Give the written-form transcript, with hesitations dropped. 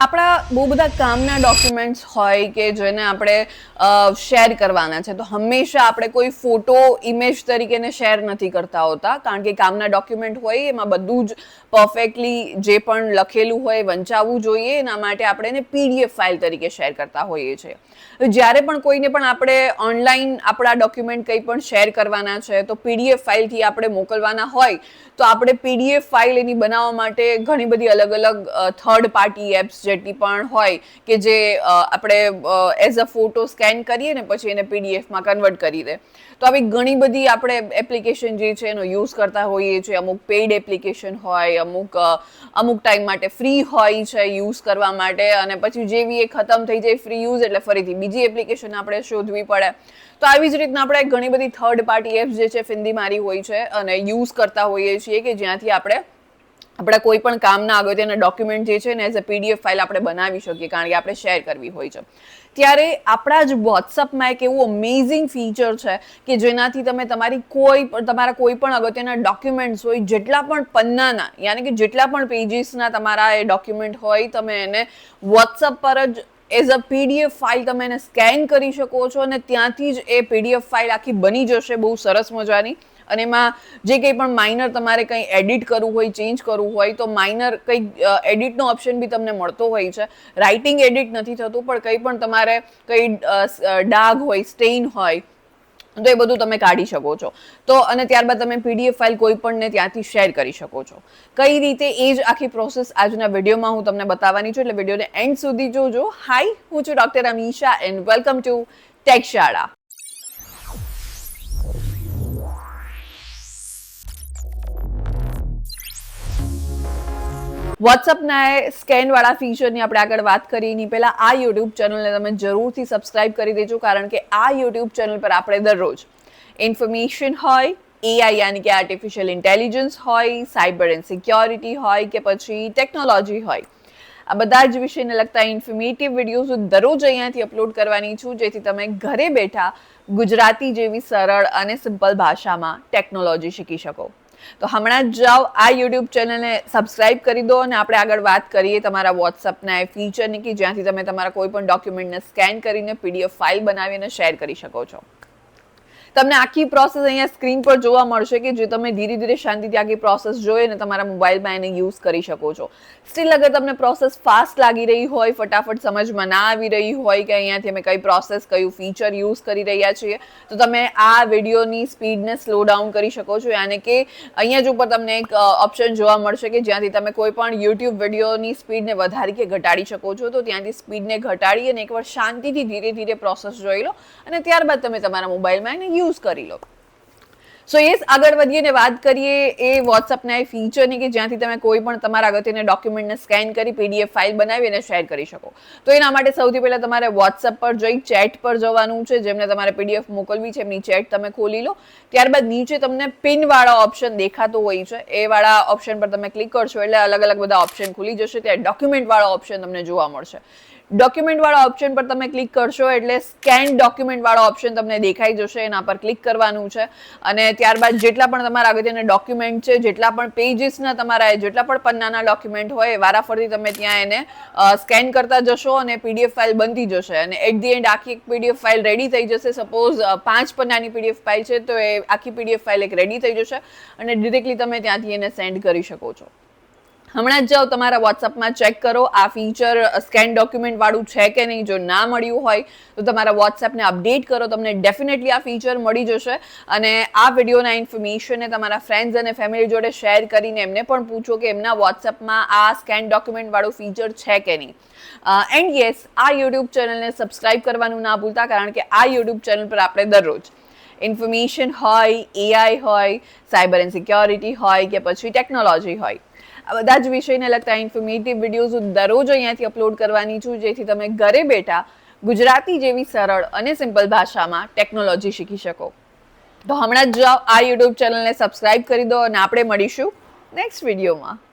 આપણા બહુ બધા કામના ડોક્યુમેન્ટ્સ હોય કે જેને આપણે શેર કરવાના છે, તો હંમેશા આપણે કોઈ ફોટો ઇમેજ તરીકે શેર નથી કરતા હોતા, કારણ કે કામના ડોક્યુમેન્ટ હોય એમાં બધું જ પરફેક્ટલી જે પણ લખેલું હોય વંચાવવું જોઈએ. એના માટે આપણે એને PDF ફાઇલ તરીકે શેર કરતા હોઈએ છીએ. જ્યારે પણ કોઈને પણ આપણે ઓનલાઈન આપણા ડોક્યુમેન્ટ કંઈ પણ શેર કરવાના છે, તો PDF ફાઇલથી આપણે મોકલવાના હોય તો આપણે PDF ફાઇલ એની બનાવવા માટે ઘણી બધી અલગ અલગ થર્ડ પાર્ટી એપ્સ જેટલી પણ હોય કે જે આપણે એઝ અ ફોટો સ્કેન કરીએ ને પછી એને PDFમાં કન્વર્ટ કરી દે. તો આવી ઘણી બધી આપણે એપ્લિકેશન જે છે એનો યુઝ કરતા હોઈએ છીએ. અમુક પેઇડ એપ્લિકેશન હોય, અમુક ટાઈમ માટે ફ્રી હોય છે યુઝ કરવા માટે, અને પછી જેવી એ ખતમ થઈ જાય ફ્રી યુઝ એટલે ફરીથી બીજી એપ્લિકેશન આપણે શોધવી પડે. તો આવી જ રીતના આપણે ઘણી બધી થર્ડ પાર્ટી એપ્સ જે છે ફિંદી મારી હોય છે અને યુઝ કરતા હોઈએ છીએ કે જ્યાંથી આપણે આપણા કોઈ પણ કામના અગત્યના ડોક્યુમેન્ટ જે છે ને એઝ અ PDF ફાઇલ આપણે બનાવી શકીએ, કારણ કે આપણે શેર કરવી હોય છે. ત્યારે આપણા જ વોટ્સઅપમાં એક એવું અમેઝિંગ ફીચર છે કે જેનાથી તમે તમારા કોઈ પણ અગત્યના ડોક્યુમેન્ટ્સ હોય, જેટલા પણ પન્નાના યાની કે જેટલા પણ પેજીસના તમારા એ ડોક્યુમેન્ટ હોય, તમે એને વોટ્સઅપ પર જ એઝ અ PDF ફાઇલ તમે એને સ્કેન કરી શકો છો અને ત્યાંથી જ એ PDF ફાઇલ આખી બની જશે બહુ સરસ મજાની. અને એમાં જે કંઈ પણ માઇનર તમારે કંઈ એડિટ કરવું હોય, ચેન્જ કરવું હોય, તો માઇનર કંઈ એડિટનો ઓપ્શન બી તમને મળતો હોય છે. રાઇટિંગ એડિટ નથી થતું, પણ કંઈ પણ તમારે કંઈ ડાઘ હોય, સ્ટેઇન હોય, તો એ બધું તમે કાઢી શકો છો. તો અને ત્યારબાદ તમે PDF ફાઇલ કોઈ પણને ત્યાંથી શેર કરી શકો છો. કઈ રીતે એ જ આખી પ્રોસેસ આજના વિડીયોમાં હું તમને બતાવવાની છું, એટલે વિડીયોને એન્ડ સુધી જોજો. હાય, હું છું doctor Amisha and welcome to take શાળા. વોટ્સઅપના સ્કેનવાળા ફીચરની આપણે આગળ વાત કરીએ એની પહેલાં આ યુટ્યુબ ચેનલને તમે જરૂરથી સબસ્ક્રાઇબ કરી દેજો, કારણ કે આ યુટ્યુબ ચેનલ પર આપણે દરરોજ ઇન્ફોર્મેશન હોય, AI યાની કે આર્ટિફિશિયલ ઇન્ટેલિજન્સ હોય, સાયબર એન્ડ સિક્યોરિટી હોય કે પછી ટેકનોલોજી હોય, આ બધા જ વિષયને લગતા ઇન્ફોર્મેટિવ વિડીયોઝ દરરોજ અહીંયાથી અપલોડ કરવાની છું, જેથી તમે ઘરે બેઠા ગુજરાતી જેવી સરળ અને સિમ્પલ ભાષામાં ટેકનોલોજી શીખી શકો. તો હમણાં જ જાઓ, આ યુટ્યુબ ચેનલને સબસ્ક્રાઇબ કરી દો અને આપણે આગળ વાત કરીએ તમારા વોટ્સઅપના એ ફીચરની કે જ્યાંથી તમે તમારા કોઈ પણ ડોક્યુમેન્ટને સ્કેન કરીને PDF ફાઇલ બનાવીને શેર કરી શકો છો. તમને આખી પ્રોસેસ અહીંયા સ્ક્રીન પર જોવા મળશે કે જે તમે ધીરે ધીરે શાંતિથી આખી પ્રોસેસ જોઈ અને તમારા મોબાઈલમાં એને યુઝ કરી શકો છો. સ્ટીલ અગર તમને પ્રોસેસ ફાસ્ટ લાગી રહી હોય, ફટાફટ સમજમાં ના આવી રહી હોય કે અહીંયાથી અમે કઈ પ્રોસેસ, કયું ફીચર યુઝ કરી રહ્યા છીએ, તો તમે આ વિડીયોની સ્પીડને સ્લો ડાઉન કરી શકો છો. યાની કે અહીંયા જ ઉપર તમને એક ઓપ્શન જોવા મળશે કે જ્યાંથી તમે કોઈ પણ યુટ્યુબ વિડીયોની સ્પીડને વધારી કે ઘટાડી શકો છો. તો ત્યાંથી સ્પીડને ઘટાડી અને એકવાર શાંતિથી ધીરે ધીરે પ્રોસેસ જોઈ લો અને ત્યારબાદ તમે તમારા મોબાઈલમાં એને યુઝ કરી લો. સો યસ, આગળ વધીએ ને વાત કરીએ એ વોટ્સઅપના એ ફીચરની કે જ્યાંથી તમે કોઈ પણ તમારા અગત્યના ડોક્યુમેન્ટને સ્કેન કરી PDF ફાઇલ બનાવી અને શેર કરી શકો. તો એના માટે સૌથી પહેલાં તમારે વોટ્સઅપ પર જઈ ચેટ પર જવાનું છે. જેમને તમારે PDF મોકલવી છે એમની ચેટ તમે ખોલી લો. ત્યારબાદ નીચે તમને પિનવાળો ઓપ્શન દેખાતો હોય છે, એ વાળા ઓપ્શન પર તમે ક્લિક કરશો એટલે અલગ અલગ બધા ઓપ્શન ખુલી જશે. ત્યાં ડોક્યુમેન્ટવાળો ઓપ્શન તમને જોવા મળશે. ડોક્યુમેન્ટવાળા ઓપ્શન પર તમે ક્લિક કરશો એટલે સ્કેન ડોક્યુમેન્ટવાળો ઓપ્શન તમને દેખાઈ જશે. એના પર ક્લિક કરવાનું છે અને ત્યારબાદ જેટલા પણ તમારા અગત્યના ડોક્યુમેન્ટ છે, જેટલા પણ પેજીસના તમારા જેટલા પણ પન્નાના ડોક્યુમેન્ટ હોય, વારાફરતી તમે ત્યાં એને સ્કેન કરતા જશો અને PDF ફાઇલ બનતી જશે. અને એટ ધી એન્ડ આખી એક PDF ફાઇલ રેડી થઈ જશે. સપોઝ 5 પન્નાની PDF ફાઇલ છે તો એ આખી PDF ફાઇલ એક રેડી થઈ જશે અને ડિરેક્ટલી તમે ત્યાંથી એને સેન્ડ કરી શકો છો. હમણાં જ જાઓ તમારા વોટ્સઅપમાં ચેક કરો આ ફીચર સ્કેન ડોક્યુમેન્ટ વાળું છે કે નહીં. જો ના મળ્યું હોય તો તમારા વોટ્સએપને અપડેટ કરો, તમને ડેફિનેટલી આ ફીચર મળી જશે. અને આ વિડીયોના ઇન્ફોર્મેશનને તમારા ફ્રેન્ડ્સ અને ફેમિલી જોડે શેર કરીને એમને પણ પૂછો કે એમના વોટ્સએપમાં આ સ્કેન ડોક્યુમેન્ટ વાળું ફીચર છે કે નહીં. એન્ડ યસ, આ યુટ્યુબ ચેનલને સબસ્ક્રાઇબ કરવાનું ના ભૂલતા, કારણ કે આ યુટ્યુબ ચેનલ પર આપણે દરરોજ ઇન્ફોર્મેશન હોય, AI હોય, સાયબર એન્ડ સિક્યોરિટી હોય કે પછી ટેકનોલોજી હોય, આ બધા જ વિષયને લગતા ઇન્ફોર્મેટિવ વિડીયોઝ દરરોજ અહીંયાથી અપલોડ કરવાની છું, જેથી તમે ઘરે બેઠા ગુજરાતી જેવી સરળ અને સિમ્પલ ભાષામાં ટેકનોલોજી શીખી શકો. તો હમણાં જ જાઓ, આ યુટ્યુબ ચેનલને સબસ્ક્રાઇબ કરી દો અને આપણે મળીશું નેક્સ્ટ વિડીયોમાં.